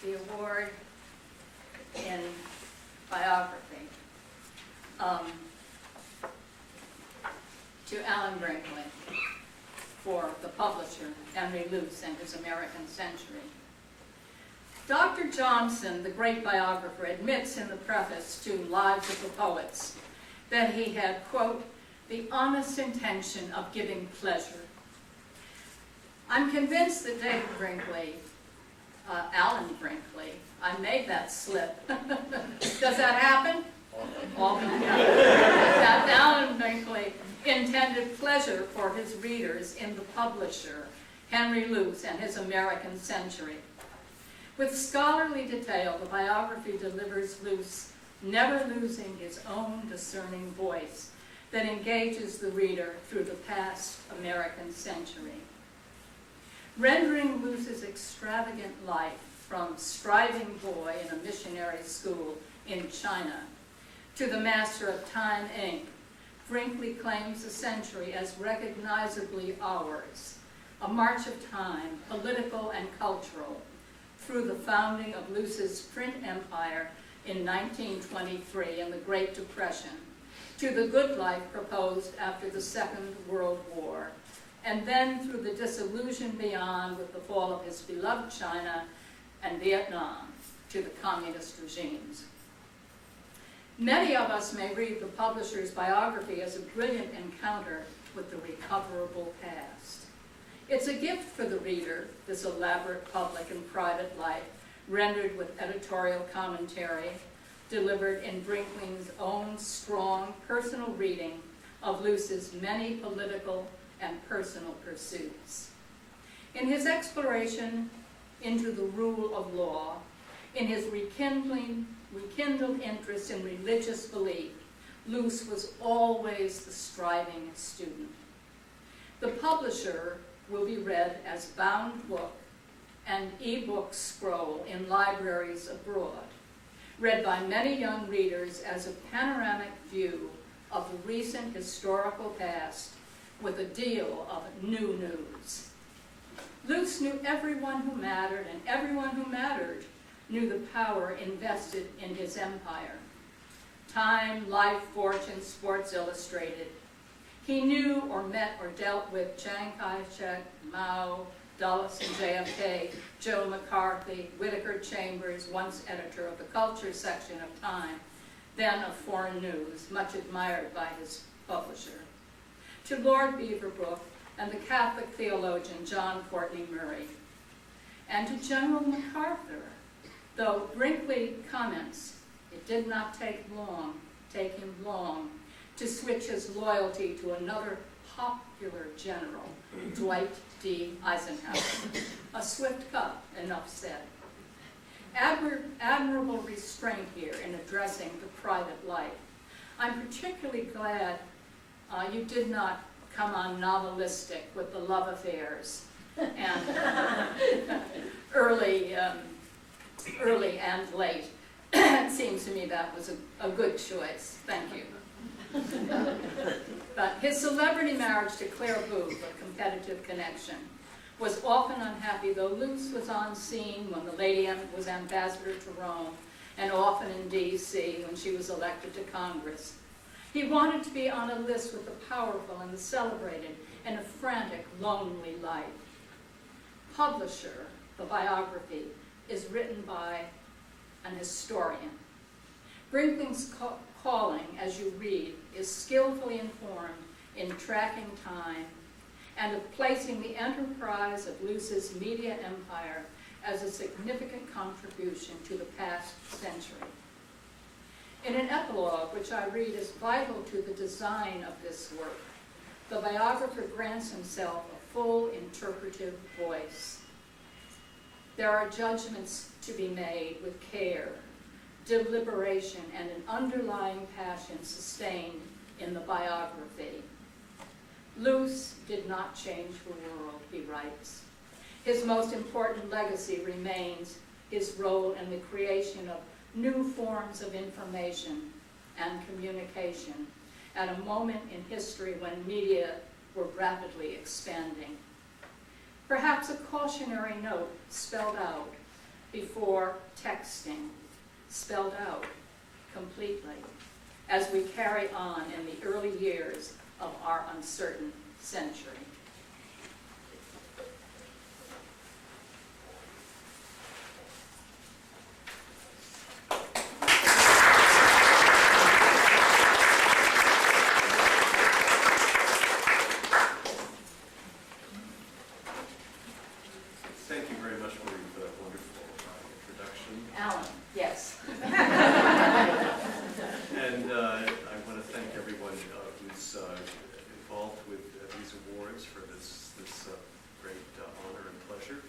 the award in biography to Alan Brinkley for the publisher, Henry Luce, and his American Century. Dr. Johnson, the great biographer, admits in the preface to Lives of the Poets that he had, quote, the honest intention of giving pleasure. I'm convinced that David Brinkley, Alan Brinkley, I made that slip. Does that happen? Often. That Alan Brinkley intended pleasure for his readers in the publisher, Henry Luce, and his American Century. With scholarly detail, the biography delivers Luce, never losing his own discerning voice that engages the reader through the past American century. Rendering Luce's extravagant life from striving boy in a missionary school in China to the master of Time, Inc., Brinkley claims the century as recognizably ours, a march of time, political and cultural, through the founding of Luce's print empire in 1923 and the Great Depression, to the good life proposed after the Second World War, and then through the disillusion beyond with the fall of his beloved China and Vietnam to the communist regimes. Many of us may read the publisher's biography as a brilliant encounter with the recoverable past. It's a gift for the reader, this elaborate public and private life, rendered with editorial commentary, delivered in Brinkley's own strong personal reading of Luce's many political and personal pursuits. In his exploration into the rule of law, in his rekindled interest in religious belief, Luce was always the striving student. The publisher will be read as bound book and e-book scroll in libraries abroad, read by many young readers as a panoramic view of the recent historical past with a deal of new news. Luce knew everyone who mattered, and everyone who mattered knew the power invested in his empire. Time, Life, Fortune, Sports Illustrated. He knew or met or dealt with Chiang Kai-shek, Mao, Dulles and JFK, Joe McCarthy, Whittaker Chambers, once editor of the culture section of Time, then of Foreign News, much admired by his publisher, to Lord Beaverbrook and the Catholic theologian John Courtney Murray, and to General MacArthur, though Brinkley comments, it did not take him long to switch his loyalty to another popular general, Dwight D. Eisenhower. A swift cut, enough said. Admirable restraint here in addressing the private life. I'm particularly glad you did not come on novelistic with the love affairs and early and late. It seems to me that was a good choice. Thank you. But his celebrity marriage to Claire Booth, a competitive connection, was often unhappy, though Luce was on scene when the lady was ambassador to Rome, and often in D.C. when she was elected to Congress. He wanted to be on a list with the powerful and the celebrated in a frantic, lonely life. Publisher, the biography, is written by an historian. Brinkley's calling, as you read, is skillfully informed in tracking time and of placing the enterprise of Luce's media empire as a significant contribution to the past century. In an epilogue, which I read is vital to the design of this work, the biographer grants himself a full interpretive voice. There are judgments to be made with care, deliberation, and an underlying passion sustained in the biography. Luce did not change the world, he writes. His most important legacy remains his role in the creation of new forms of information and communication at a moment in history when media were rapidly expanding. Perhaps a cautionary note spelled out before texting, spelled out completely, as we carry on in the early years of our uncertain century. Thank you very much for the wonderful introduction. Alan, yes. And I want to thank everyone who's involved with these awards for this great honor and pleasure.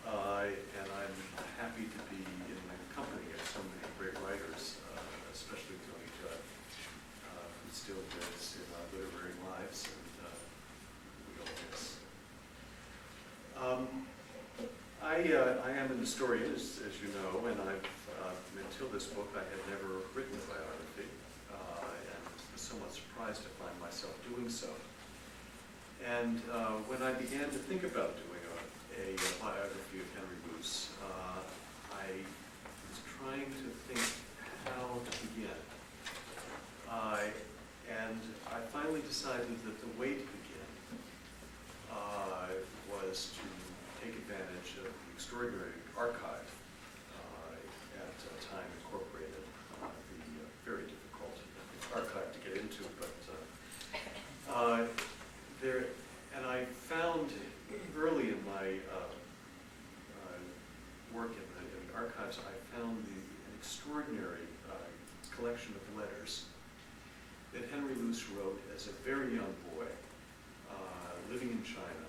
And I'm happy to be in the company of so many great writers, especially Tony Judd, who still lives in our literary lives, and we all miss. I am an historian, as you know, and until this book, I had never written a biography, and was somewhat surprised to find myself doing so. And when I began to think about doing a biography of Henry Luce, I was trying to think how to begin. And I finally decided that the way to begin was to take advantage of the extraordinary archive at Time Incorporated, the very difficult archive to get into, but there, and I found early in my work in the archives, I found an extraordinary collection of letters that Henry Luce wrote as a very young boy, living in China,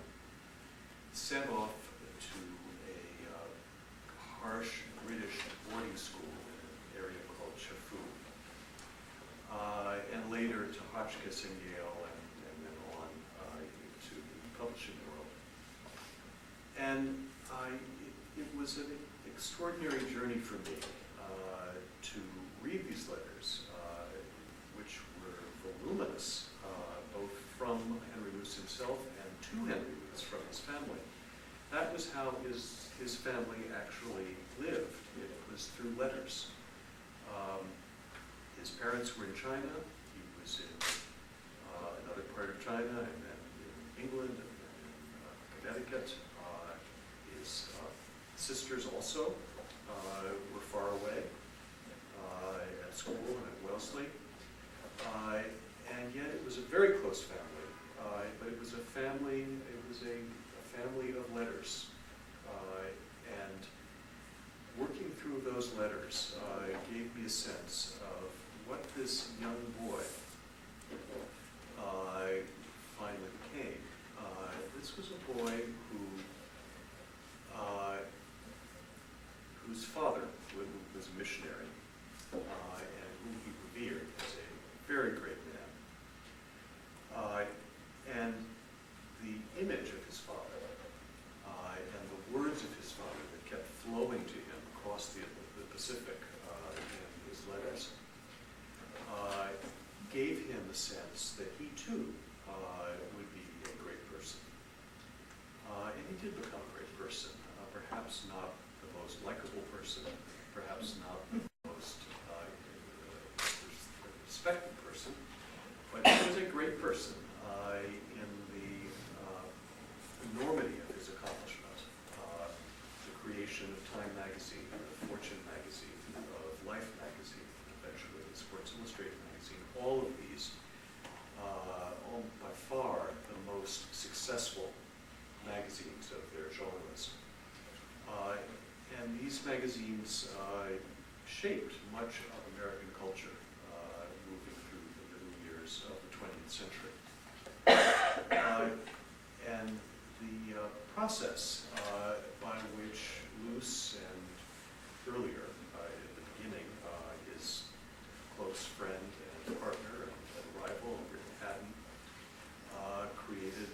sent off to a harsh British boarding school in an area called Chafu, and later to Hotchkiss and Yale, and then on into the publishing world. And it was an extraordinary journey for me to read these letters, which were voluminous, both from Henry Luce himself and to Henry Luce from his family. That was how his family actually lived. It was through letters. His parents were in China. He was in another part of China, and then in England, and then in Connecticut. His sisters also were far away at school and at Wellesley. And yet it was a very close family. But it was a family of letters. And working through those letters gave me a sense of what this young boy finally became. This was a boy whose father was a missionary, and whom he revered as a very great man. And the image of his father and the words of his father that kept flowing to him across the Pacific in his letters gave him the sense that he too would be a great person. And he did become a great person, perhaps not the most likable person, perhaps not the most respected person, but he was a great person in the enormity of his accomplishment. The creation of Time magazine, of Fortune magazine, of Life magazine, eventually Sports Illustrated magazine, all of these, all by far the most successful magazines of their genres. And these magazines shaped much of American culture moving through the middle years of the 20th century. And the process by which Luce and earlier, at the beginning, his close friend and partner and rival, Britain Haddon, created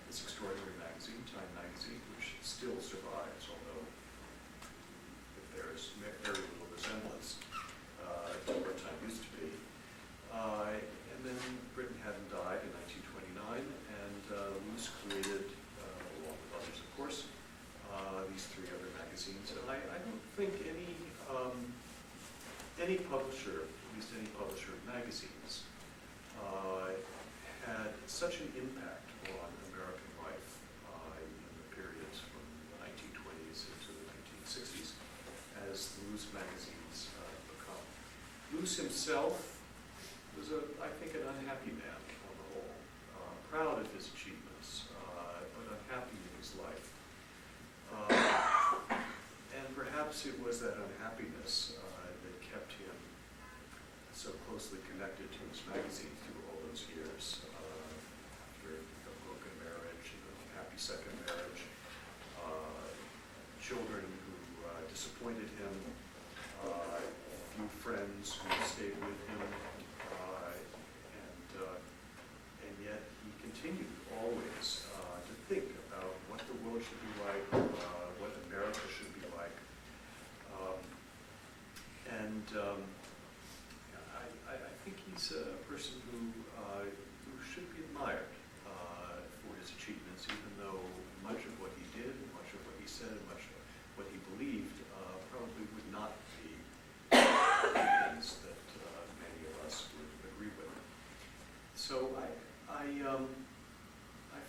this extraordinary magazine, Time magazine, which still survives, although there is very little resemblance to where Time used to be. And then Britain Haddon died in 1929, and Luce created, along with others of course, these three other magazines. I don't think any publisher, at least any publisher of magazines, had such an impact on American life in the periods from the 1920s into the 1960s as the Loose magazines become. Loose himself was, I think, an unhappy man on the whole, proud of his achievements, but unhappy in his life. And perhaps it was that unhappiness that kept him so closely connected to his magazine through all those years. After a broken marriage, an unhappy second marriage, children who disappointed him, few friends who stayed with him, and yet he continued always to think about what the world should be like, what America should be like. I think he's a person who should be admired for his achievements, even though much of what he did, and much of what he said, and much of what he believed probably would not be things that many of us would agree with. So I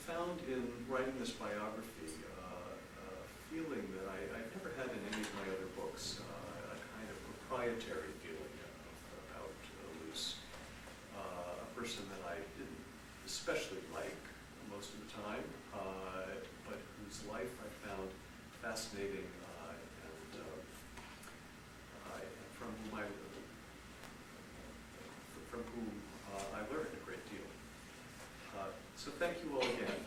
found in writing this biography a feeling that I've never had in any of my other books, a kind of proprietary feeling about Luce, a person that I didn't especially like most of the time, but whose life I found fascinating and from whom I learned a great deal. So thank you all again.